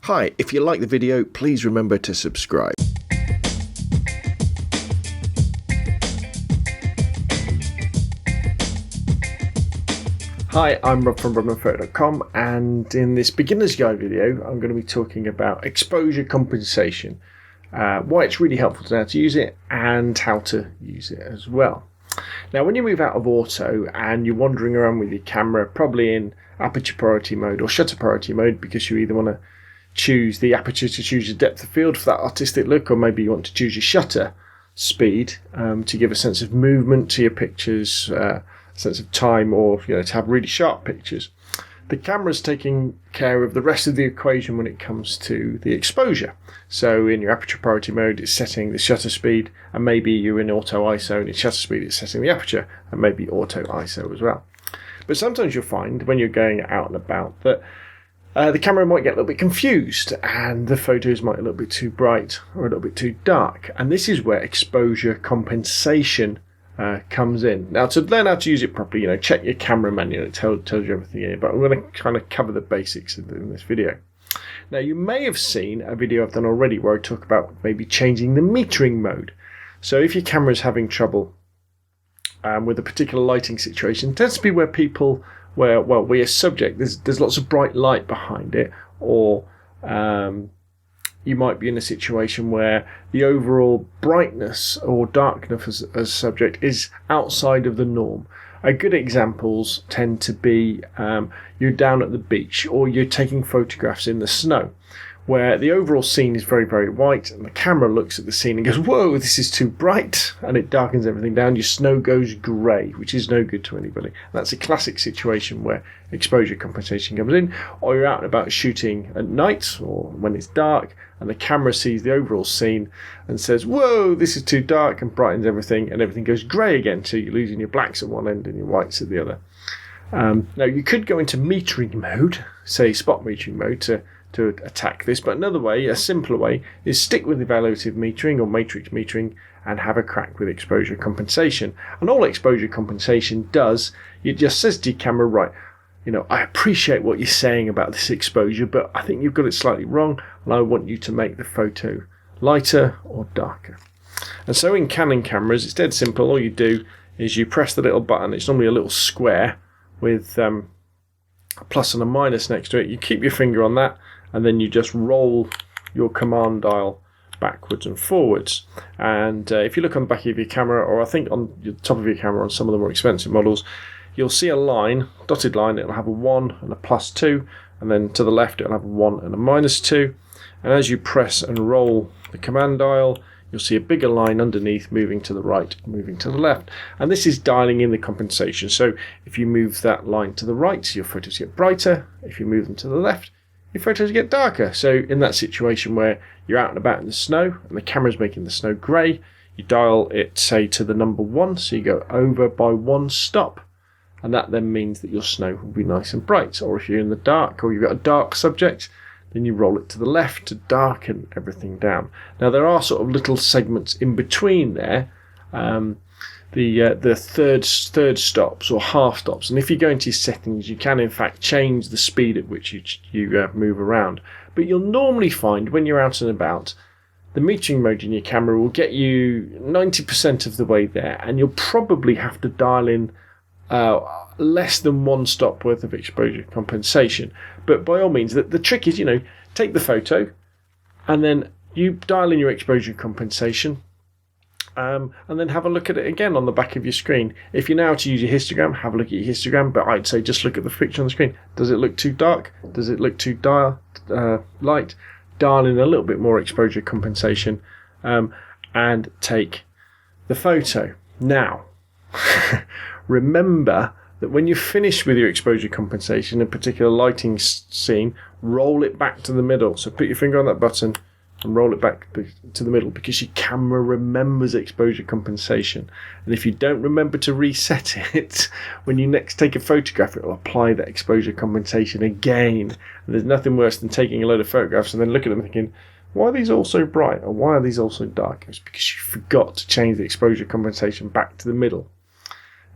Hi, if you like the video, please remember to subscribe. Hi, I'm Rob from robinphoto.com, and in this beginner's guide video I'm going to be talking about exposure compensation, why it's really helpful to know how to use it and how to use it as well. Now when you move out of auto and you're wandering around with your camera, probably in aperture priority mode or shutter priority mode, because you either want to choose the aperture to choose your depth of field for that artistic look, or maybe you want to choose your shutter speed to give a sense of movement to your pictures, a sense of time, or to have really sharp pictures. The camera's taking care of the rest of the equation when it comes to the exposure. So in your aperture priority mode, it's setting the shutter speed, and maybe you're in auto ISO and in shutter speed it's setting the aperture, and maybe auto ISO as well. But sometimes you'll find when you're going out and about that the camera might get a little bit confused and the photos might be a little bit too bright or a little bit too dark. And this is where exposure compensation comes in. Now, to learn how to use it properly, check your camera manual. It tells you everything here, but I'm going to kind of cover the basics in this video. Now, you may have seen a video I've done already where I talk about maybe changing the metering mode. So if your camera is having trouble with a particular lighting situation, it tends to be where we're subject, there's lots of bright light behind it, or you might be in a situation where the overall brightness or darkness as subject is outside of the norm. Good examples tend to be you're down at the beach or you're taking photographs in the snow, where the overall scene is very, very white and the camera looks at the scene and goes, whoa, this is too bright, and it darkens everything down. Your snow goes grey, which is no good to anybody. That's a classic situation where exposure compensation comes in. Or you're out and about shooting at night or when it's dark and the camera sees the overall scene and says, whoa, this is too dark, and brightens everything, and everything goes grey again, so you're losing your blacks at one end and your whites at the other. Now you could go into metering mode, say spot metering mode, to attack this, but another way, a simpler way, is stick with evaluative metering or matrix metering and have a crack with exposure compensation. And all exposure compensation does, it just says to your camera, right, I appreciate what you're saying about this exposure, but I think you've got it slightly wrong, and I want you to make the photo lighter or darker. And so in Canon cameras, it's dead simple. All you do is you press the little button. It's normally a little square with a plus and a minus next to it. You keep your finger on that, and then you just roll your command dial backwards and forwards. And if you look on the back of your camera, or I think on the top of your camera on some of the more expensive models, you'll see a line, dotted line. It'll have a 1 and a +2, and then to the left it'll have a 1 and a -2. And as you press and roll the command dial, you'll see a bigger line underneath moving to the right, moving to the left. And this is dialing in the compensation. So if you move that line to the right, your photos get brighter. If you move them to the left, your photos get darker. So in that situation where you're out and about in the snow and the camera's making the snow grey, you dial it, say, to the number 1, so you go over by 1 stop, and that then means that your snow will be nice and bright. Or if you're in the dark or you've got a dark subject, then you roll it to the left to darken everything down. Now there are sort of little segments in between there, the third stops or half stops, and if you go into your settings, you can in fact change the speed at which you move around. But you'll normally find when you're out and about, the metering mode in your camera will get you 90% of the way there, and you'll probably have to dial in less than 1 stop worth of exposure compensation. But by all means, the trick is, take the photo and then you dial in your exposure compensation, and then have a look at it again on the back of your screen. If you know how to use your histogram, have a look at your histogram, but I'd say just look at the picture on the screen. Does it look too dark? Does it look too light? Dial in a little bit more exposure compensation and take the photo. Now, remember that when you're finished with your exposure compensation, in a particular lighting scene, roll it back to the middle. So put your finger on that button and roll it back to the middle, because your camera remembers exposure compensation. And if you don't remember to reset it, when you next take a photograph, it will apply that exposure compensation again. And there's nothing worse than taking a load of photographs and then looking at them thinking, why are these all so bright, or why are these all so dark? It's because you forgot to change the exposure compensation back to the middle.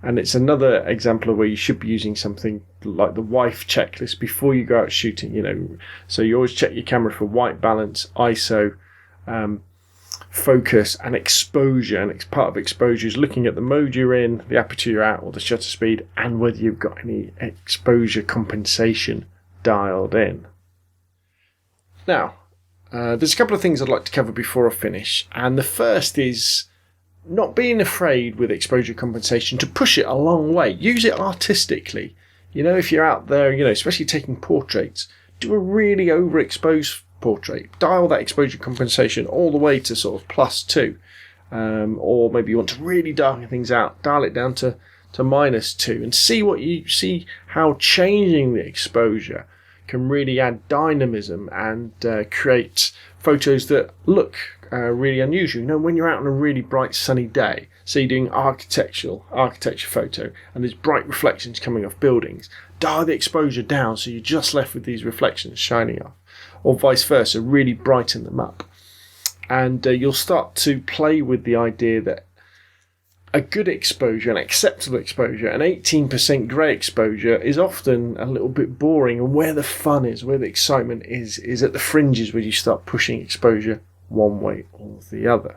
And it's another example of where you should be using something like the wife checklist before you go out shooting. So you always check your camera for white balance, ISO, focus, and exposure. And it's part of exposure is looking at the mode you're in, the aperture you're at, or the shutter speed, and whether you've got any exposure compensation dialed in. Now, there's a couple of things I'd like to cover before I finish, and the first is not being afraid with exposure compensation to push it a long way. Use it artistically. If you're out there, especially taking portraits, do a really overexposed portrait. Dial that exposure compensation all the way to sort of +2. Or maybe you want to really darken things out, dial it down to -2 and see how changing the exposure can really add dynamism and create photos that look really unusual. When you're out on a really bright sunny day, say you're doing architecture photo and there's bright reflections coming off buildings, dial the exposure down so you're just left with these reflections shining off, or vice versa, really brighten them up. And you'll start to play with the idea that a good exposure, an acceptable exposure, an 18% grey exposure is often a little bit boring, and where the fun is, where the excitement is at the fringes where you start pushing exposure one way or the other.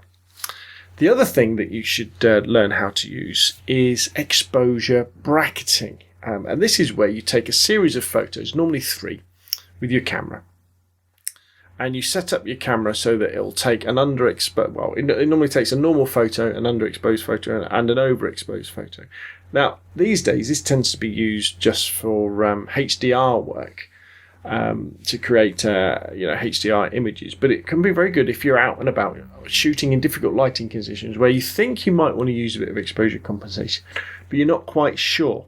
The other thing that you should learn how to use is exposure bracketing. And this is where you take a series of photos, normally 3, with your camera. And you set up your camera so that it'll take an underexposed, it normally takes a normal photo, an underexposed photo, and an overexposed photo. Now, these days, this tends to be used just for HDR work, to create HDR images. But it can be very good if you're out and about shooting in difficult lighting conditions where you think you might want to use a bit of exposure compensation, but you're not quite sure.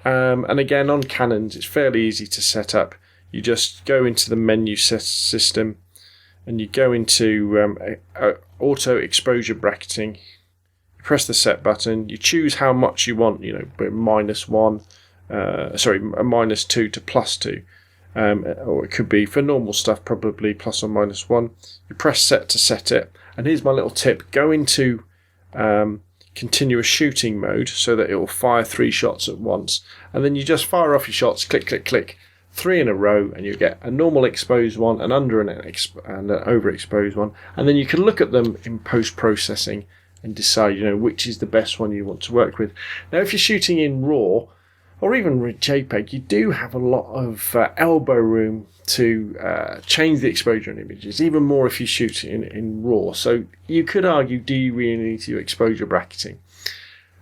And again, on Canons, it's fairly easy to set up. You just go into the menu system and you go into auto exposure bracketing. You press the set button. You choose how much you want, -2 to +2. Or it could be, for normal stuff, probably +or -1. You press set to set it. And here's my little tip. Go into continuous shooting mode so that it will fire 3 shots at once. And then you just fire off your shots, click, click, click. 3 in a row, and you get a normal exposed one, an under and an overexposed one, and then you can look at them in post-processing and decide, which is the best one you want to work with. Now, if you're shooting in RAW or even with JPEG, you do have a lot of elbow room to change the exposure in images, even more if you shoot in RAW. So you could argue, do you really need to do exposure bracketing?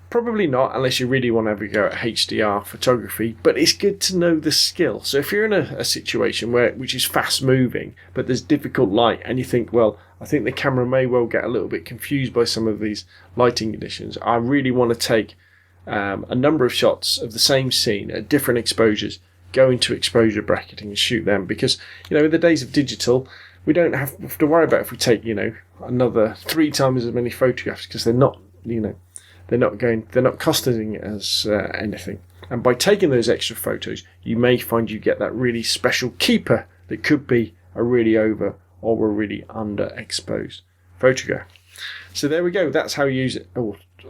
Probably not, unless you really want to have a go at HDR photography, but it's good to know the skill. So if you're in a situation which is fast moving, but there's difficult light, and you think, well, I think the camera may well get a little bit confused by some of these lighting conditions. I really want to take a number of shots of the same scene at different exposures, go into exposure bracketing and shoot them, because, in the days of digital, we don't have to worry about if we take, another 3 times as many photographs, because they're not, they're not costing us anything. And by taking those extra photos, you may find you get that really special keeper that could be a really over or a really underexposed photograph. So there we go. That's how you use it.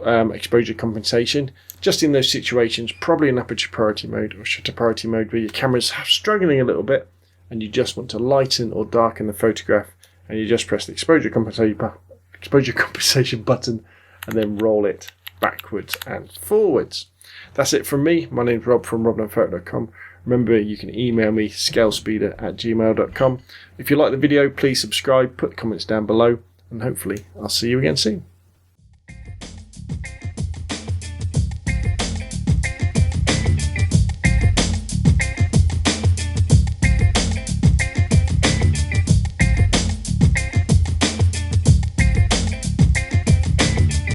Exposure compensation. Just in those situations, probably in aperture priority mode or shutter priority mode, where your camera's struggling a little bit and you just want to lighten or darken the photograph, and you just press the exposure compensation button and then roll it backwards and forwards. That's it from me. My name's Rob from robnandphoto.com. Remember, you can email me scalespeeder@gmail.com. If you like the video, please subscribe, put comments down below, and hopefully I'll see you again soon.